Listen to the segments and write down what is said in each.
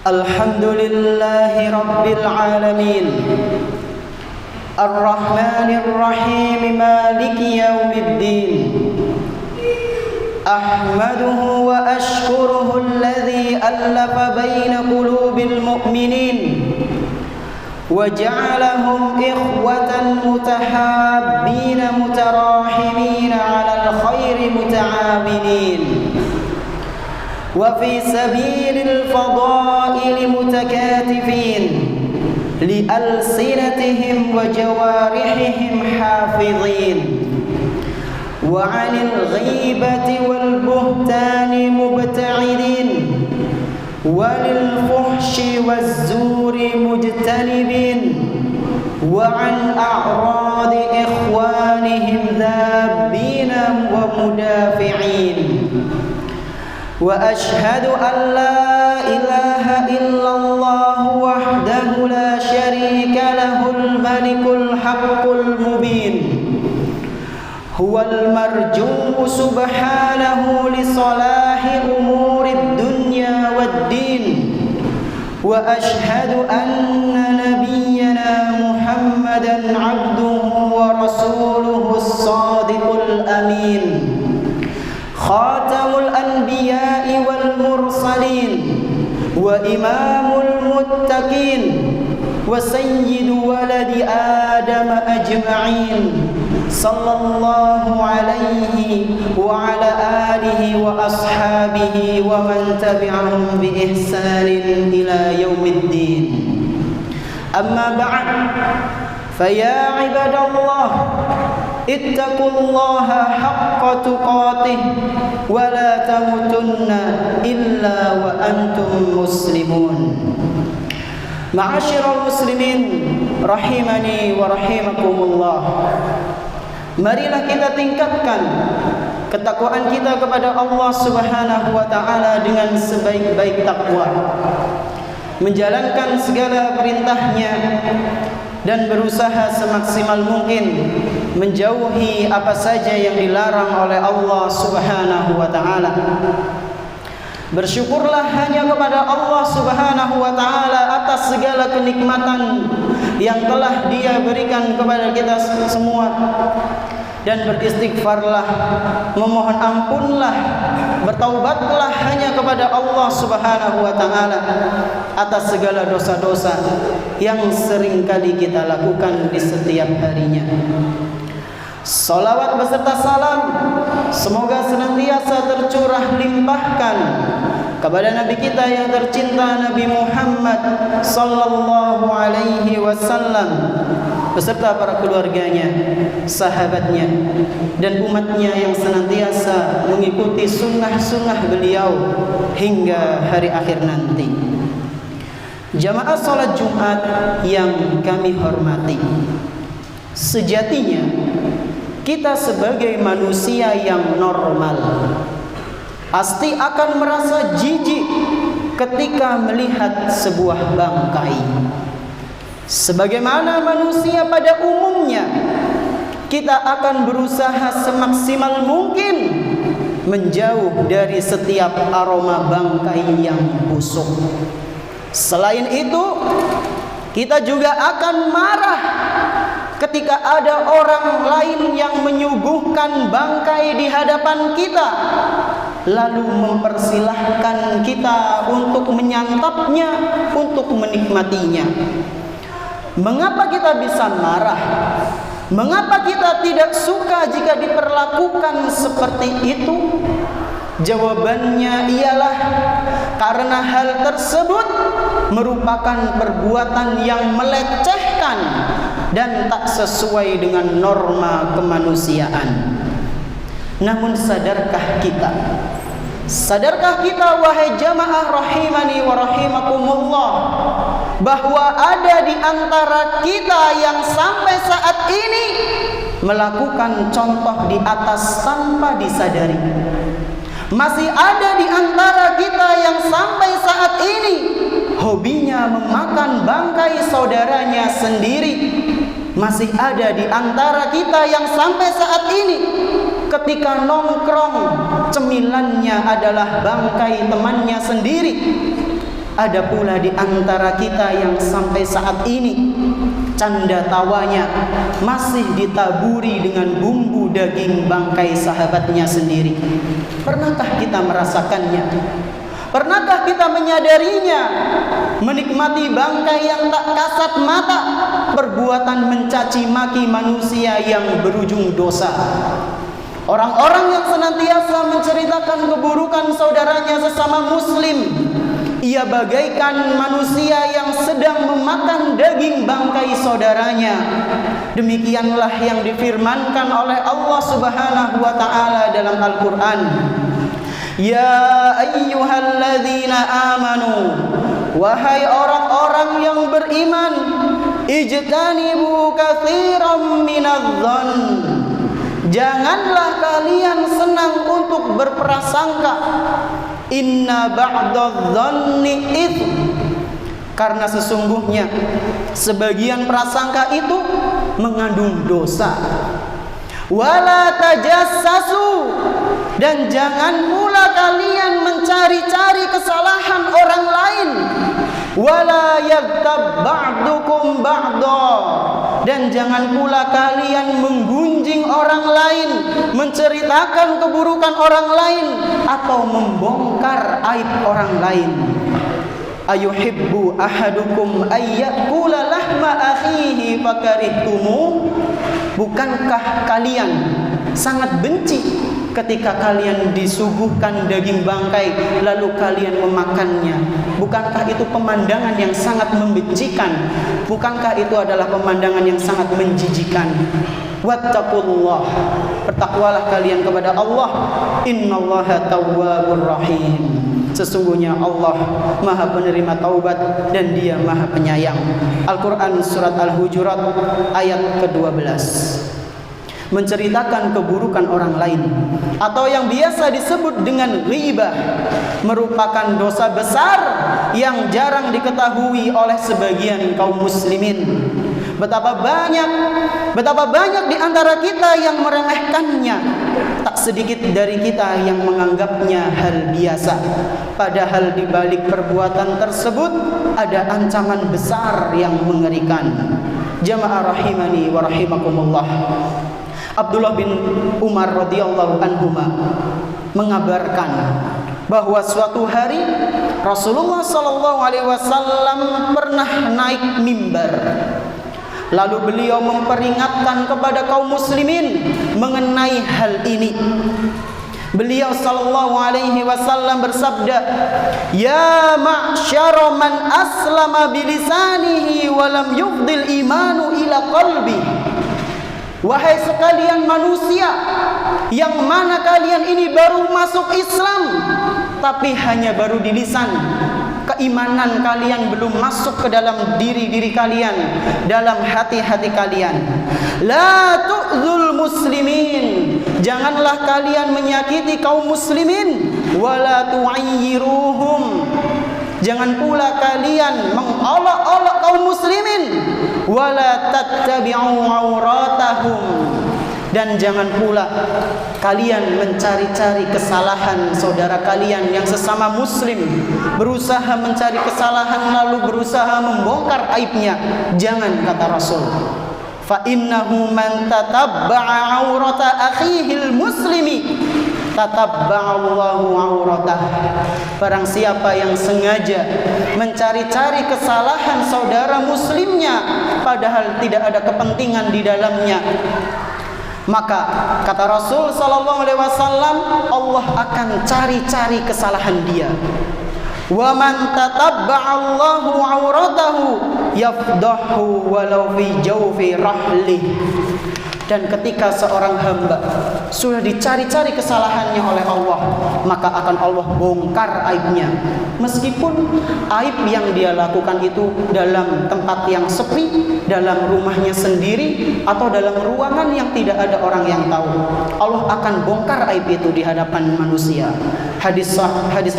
Alhamdulillahi Rabbil Alamin, Ar-Rahmanir Rahim, Maliki Yawmiddin. Ahmaduhu wa ashkuruhu alladhi allafa baina qulubil mu'minin wa ja'alahum ikhwatan mutahabbina mutarahimina 'alal khairi muta'awinin wa fi sabilil fadaili mutakatifin li alsinatihim wa jawarihihim hafizin wa 'anil ghibati wal buhtani mubta'idin wa lil fuhshi waz zuri mujtanibin wa 'an a'radi ikhwanihim dhabbina wa mudafi'in. Wa ashhadu an la ilaha illallah wahdahu la syarika lahul malikul haqqul mubin huwal marjuu subhanahu li salahi umurid dunya wad din. Wa ashhadu anna nabiyyana Muhammadan abduhu wa rasuluhu as-sadiqul amin, khatamul anbiya'i wal mursalin wa imamul muttaqin wa sayyidu waladi adam ajma'in, sallallahu alaihi wa ala alihi wa ashabihi wa man tabi'ahum bi ihsanin ila yaumiddin. Amma ba'd, faya ibadallah, ittaqullaha haqqa tuqatih wa la tamutunna illa wa antum muslimun. Ma'asyiral muslimin rahimani wa rahimakumullah. Marilah kita tingkatkan ketakwaan kita kepada Allah Subhanahu wa taala dengan sebaik-baik takwa, menjalankan segala perintahnya dan berusaha semaksimal mungkin menjauhi apa saja yang dilarang oleh Allah Subhanahu wa taala. Bersyukurlah hanya kepada Allah Subhanahu wa taala atas segala kenikmatan yang telah Dia berikan kepada kita semua, dan beristighfarlah, memohon ampunlah, bertaubatlah hanya kepada Allah Subhanahu wa taala atas segala dosa-dosa yang seringkali kita lakukan di setiap harinya. Salawat beserta salam semoga senantiasa tercurah limpahkan kepada Nabi kita yang tercinta, Nabi Muhammad sallallahu alaihi wasallam, beserta para keluarganya, sahabatnya, dan umatnya yang senantiasa mengikuti sunnah-sunnah beliau hingga hari akhir nanti. Jamaah salat Jumat yang kami hormati, sejatinya kita sebagai manusia yang normal pasti akan merasa jijik ketika melihat sebuah bangkai. Sebagaimana manusia pada umumnya, kita akan berusaha semaksimal mungkin menjauh dari setiap aroma bangkai yang busuk. Selain itu, kita juga akan marah ketika ada orang lain yang menyuguhkan bangkai di hadapan kita, lalu mempersilahkan kita untuk menyantapnya, untuk menikmatinya. Mengapa kita bisa marah? Mengapa kita tidak suka jika diperlakukan seperti itu? Jawabannya ialah karena hal tersebut merupakan perbuatan yang melecehkan dan tak sesuai dengan norma kemanusiaan. Namun sadarkah kita? Sadarkah kita wahai jamaah rahimani wa rahimakumullah, bahwa ada di antara kita yang sampai saat ini melakukan contoh di atas tanpa disadari. Masih ada di antara kita yang sampai saat ini hobinya memakan bangkai saudaranya sendiri. Masih ada di antara kita yang sampai saat ini ketika nongkrong cemilannya adalah bangkai temannya sendiri. Ada pula di antara kita yang sampai saat ini canda tawanya masih ditaburi dengan bumbu daging bangkai sahabatnya sendiri. Pernahkah kita merasakannya? Pernahkah kita menyadarinya? Menikmati bangkai yang tak kasat mata, perbuatan mencaci maki manusia yang berujung dosa. Orang-orang yang senantiasa menceritakan keburukan saudaranya sesama muslim, ia bagaikan manusia yang sedang memakan daging bangkai saudaranya. Demikianlah yang difirmankan oleh Allah Subhanahu wa taala dalam Al-Qur'an. Ya ayyuhalladzina amanu, wahai orang-orang yang beriman, ijtanibu katsiran minadh-dhann. Janganlah kalian senang untuk berprasangka. Inna ba'dadh-dhanni its, karena sesungguhnya sebagian prasangka itu mengandung dosa. Wala tajassasu, dan jangan pula kalian mencari-cari kesalahan orang lain. Wala yaghtab ba'dukum ba'dha, dan jangan pula kalian menggunjing orang lain, menceritakan keburukan orang lain atau membongkar aib orang lain. Ayuhibbu ahadukum ayyakula lahma akhihi fakarihtumu, bukankah kalian sangat benci ketika kalian disuguhkan daging bangkai lalu kalian memakannya? Bukankah itu pemandangan yang sangat membencikan? Bukankah itu adalah pemandangan yang sangat menjijikan? Wattaqullah, bertakwalah kalian kepada Allah. Innallaha tawwabur rahim, sesungguhnya Allah Maha penerima taubat dan Dia Maha penyayang. Al-Quran surat Al-Hujurat ayat ke-12 menceritakan keburukan orang lain atau yang biasa disebut dengan ghibah merupakan dosa besar yang jarang diketahui oleh sebagian kaum muslimin. Betapa banyak di antara kita yang meremehkannya. Tak sedikit dari kita yang menganggapnya hal biasa. Padahal di balik perbuatan tersebut ada ancaman besar yang mengerikan. Jamaah rahimani wa rahimakumullah. Abdullah bin Umar radhiyallahu anhuma mengabarkan bahwa suatu hari Rasulullah sallallahu alaihi wasallam pernah naik mimbar. Lalu beliau memperingatkan kepada kaum muslimin mengenai hal ini. Beliau sallallahu alaihi wasallam bersabda, "Ya ma'syara man aslama bilisanihi wa lam yufdil imanu ila qalbi." Wahai sekalian manusia, yang mana kalian ini baru masuk Islam tapi hanya baru di lisan, keimanan kalian belum masuk ke dalam diri kalian, dalam hati-hati kalian. La tu'zul muslimin, janganlah kalian menyakiti kaum muslimin. Wala tu'ayyiruhum, jangan pula kalian mengolok-olok kaum muslimin. Wala tattabi'u auratahum, dan jangan pula kalian mencari-cari kesalahan saudara kalian yang sesama muslim, berusaha mencari kesalahan lalu berusaha membongkar aibnya. Jangan, kata Rasul. Fa innahu man tatabba'a aurata akhihil muslimi tatabba'allahu auratah. Barang siapa yang sengaja mencari-cari kesalahan saudara muslimnya padahal tidak ada kepentingan di dalamnya, maka kata Rasul sallallahu alaihi wasallam, Allah akan cari-cari kesalahan dia. Wa man tatabba'allahu auratahu yafdahu walau fi jawfi rahlih. Dan ketika seorang hamba sudah dicari-cari kesalahannya oleh Allah, maka akan Allah bongkar aibnya. Meskipun aib yang dia lakukan itu dalam tempat yang sepi, dalam rumahnya sendiri, atau dalam ruangan yang tidak ada orang yang tahu, Allah akan bongkar aib itu di hadapan manusia. Hadis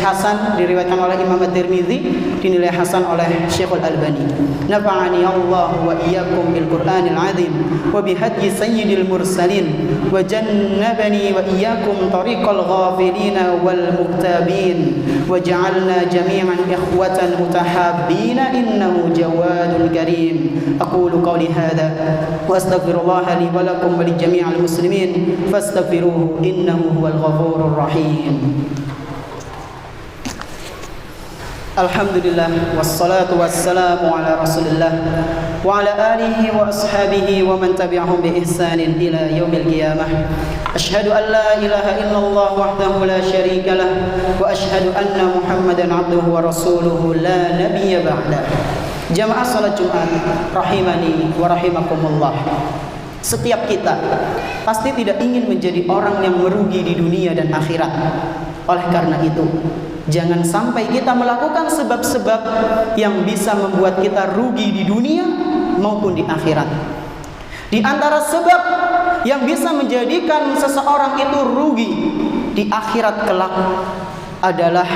hasan diriwayatkan oleh Imam At-Tirmidzi, dinilai hasan oleh Syekhul Albani. Nafa'ani Allah wa iyyakum bil Qur'anil azim wa bi hadyi sayyidil mursalin wa jannati وجنبني وإياكم طريق الغافلين والمغتابين وجعلنا جميعا إخوة متحابين إنه جواد كريم. أقول قولي هذا وأستغفر الله لي ولكم ولجميع المسلمين فاستغفروه إنه هو الغفور الرحيم. Alhamdulillah wassalatu wassalamu ala Rasulillah wa ala alihi wa ashabihi wa man tabi'ahum bi ihsanin ila yaumil qiyamah. Asyhadu an la ilaha illallah wahdahu la syarika lah wa asyhadu anna Muhammadan abduhu wa rasuluhu la nabiyya ba'dah. Jamaah salat Jumat rahimani wa rahimakumullah. Setiap kita pasti tidak ingin menjadi orang yang merugi di dunia dan akhirat. Oleh karena itu, jangan sampai kita melakukan sebab-sebab yang bisa membuat kita rugi di dunia maupun di akhirat. Di antara sebab yang bisa menjadikan seseorang itu rugi di akhirat kelak adalah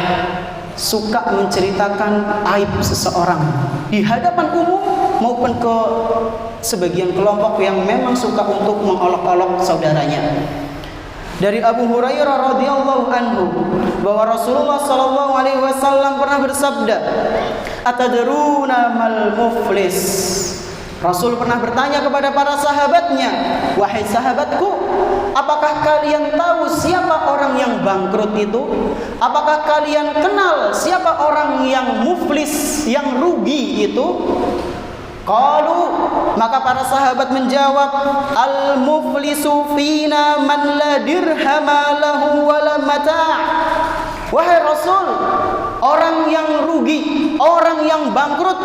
suka menceritakan aib seseorang di hadapan umum maupun ke sebagian kelompok yang memang suka untuk mengolok-olok saudaranya. Dari Abu Hurairah radhiyallahu anhu bahwa Rasulullah sallallahu alaihi wasallam pernah bersabda, "Atadruna mal muflis?" Rasul pernah bertanya kepada para sahabatnya, "Wahai sahabatku, apakah kalian tahu siapa orang yang bangkrut itu? Apakah kalian kenal siapa orang yang muflis, yang rugi itu?" Qalu, maka para sahabat menjawab, al-muflisu fina man la dirhama lahu wala mata'. Wahai Rasul, orang yang rugi, orang yang bangkrut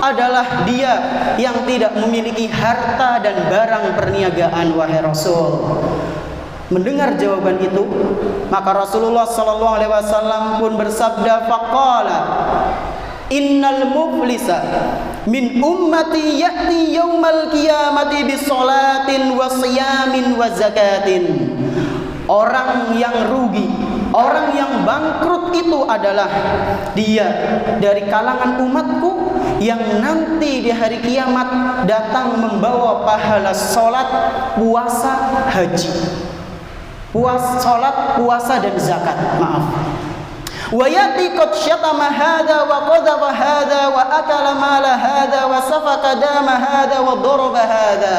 adalah dia yang tidak memiliki harta dan barang perniagaan, wahai Rasul. Mendengar jawaban itu, maka Rasulullah sallallahu alaihi wasallam pun bersabda, faqala, innal muflisa min ummati ya'ti yaumal qiyamati bisolatin wa siyamin wa zakatin. Orang yang rugi, orang yang bangkrut itu adalah dia dari kalangan umatku yang nanti di hari kiamat datang membawa pahala salat, puasa, haji. Salat, puasa dan zakat. Maaf. Wa yati qad syatama hadha wa qadhafa hadha wa akala mala hadha wa safaka dama hadha wa daraba hadha.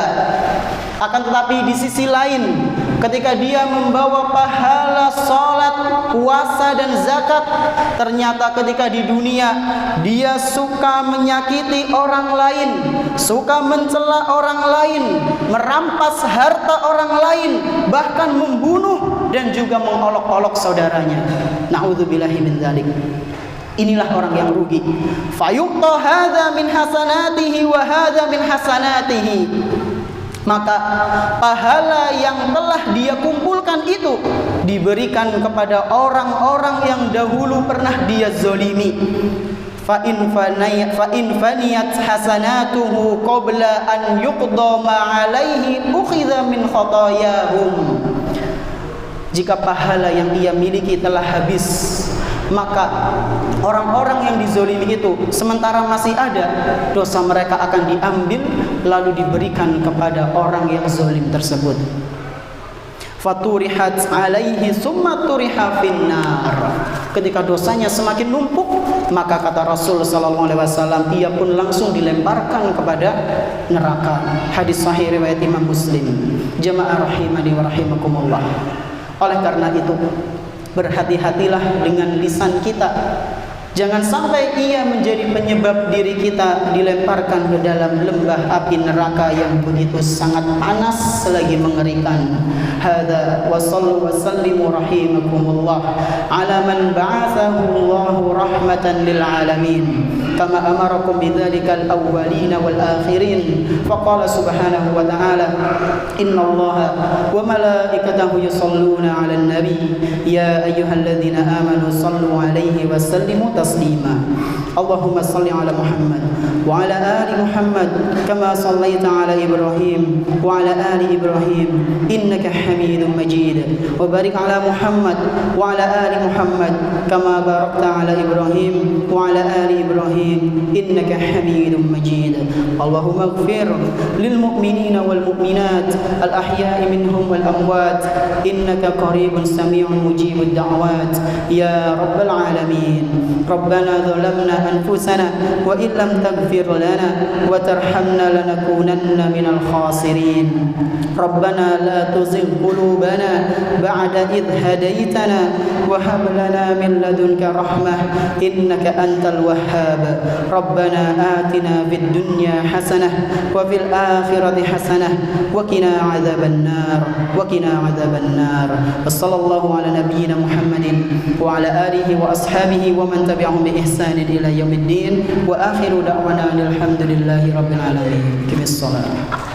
Akan tetapi di sisi lain, ketika dia membawa pahala salat, puasa dan zakat, ternyata ketika di dunia dia suka menyakiti orang lain, suka mencela orang lain, merampas harta orang lain, bahkan membunuh dan juga mengolok-olok saudaranya. Na'udzubillahi min dzalik. Inilah orang yang rugi. Fayuqta hadza min hasanatihi wa hadza min hasanatihi. Maka pahala yang telah dia kumpulkan itu diberikan kepada orang-orang yang dahulu pernah dia zalimi. Fa in faniyat hasanatuhu qabla an yuqda ma alaihi ukhidha min khatayahum. Jika pahala yang ia miliki telah habis, maka orang-orang yang dizolimi itu sementara masih ada, dosa mereka akan diambil lalu diberikan kepada orang yang zalim tersebut. Faturihat alaihi summa turiha finnar. Ketika dosanya semakin numpuk, maka kata Rasul sallallahu alaihi wasallam, ia pun langsung dilemparkan kepada neraka. Hadis sahih riwayat Imam Muslim. Jamaah rahimani wa rahimakumullah. Oleh karena itu, berhati-hatilah dengan lisan kita. Jangan sampai ia menjadi penyebab diri kita dilemparkan ke dalam lembah api neraka yang begitu sangat panas lagi mengerikan. Hadza wa sallu wa sallimu rahimakumullah ala man ba'athahu Allahu rahmatan lil alamin kama amarakum bidzalikal awwalin wal akhirin. Faqala subhanahu wa ta'ala, innallaha wa malaikatahu yusalluna 'alan nabi ya ayyuhalladzina amanu sallu 'alaihi wa sallimu تسليما. اللهم صل على محمد وعلى آل محمد كما صليت على إبراهيم وعلى آل إبراهيم إنك حميد مجيد. وبارك على محمد وعلى آل محمد كما باركت على إبراهيم وعلى آل إبراهيم إنك حميد مجيد. اللهم اغفر للمؤمنين والمؤمنات الأحياء منهم والأموات إنك قريب سميع مجيب الدعوات يا رب العالمين. ربنا ظلمنا أنفسنا وإن لم تغفر لنا وترحمنا لنكونن من الخاسرين. ربنا لا تزغ قلوبنا بعد إذ هديتنا وهب لنا من لدنك رحمة إنك أنت الوهاب. ربنا آتنا في الدنيا حسنة وفي الآخرة حسنة وقنا عذاب النار وصلى الله على نبينا محمد وعلى آله وأصحابه ومن تبعهم بإحسان إلى يوم الدين. وآخر دعوانا الحمد لله رب العالمين. قم الصلاة.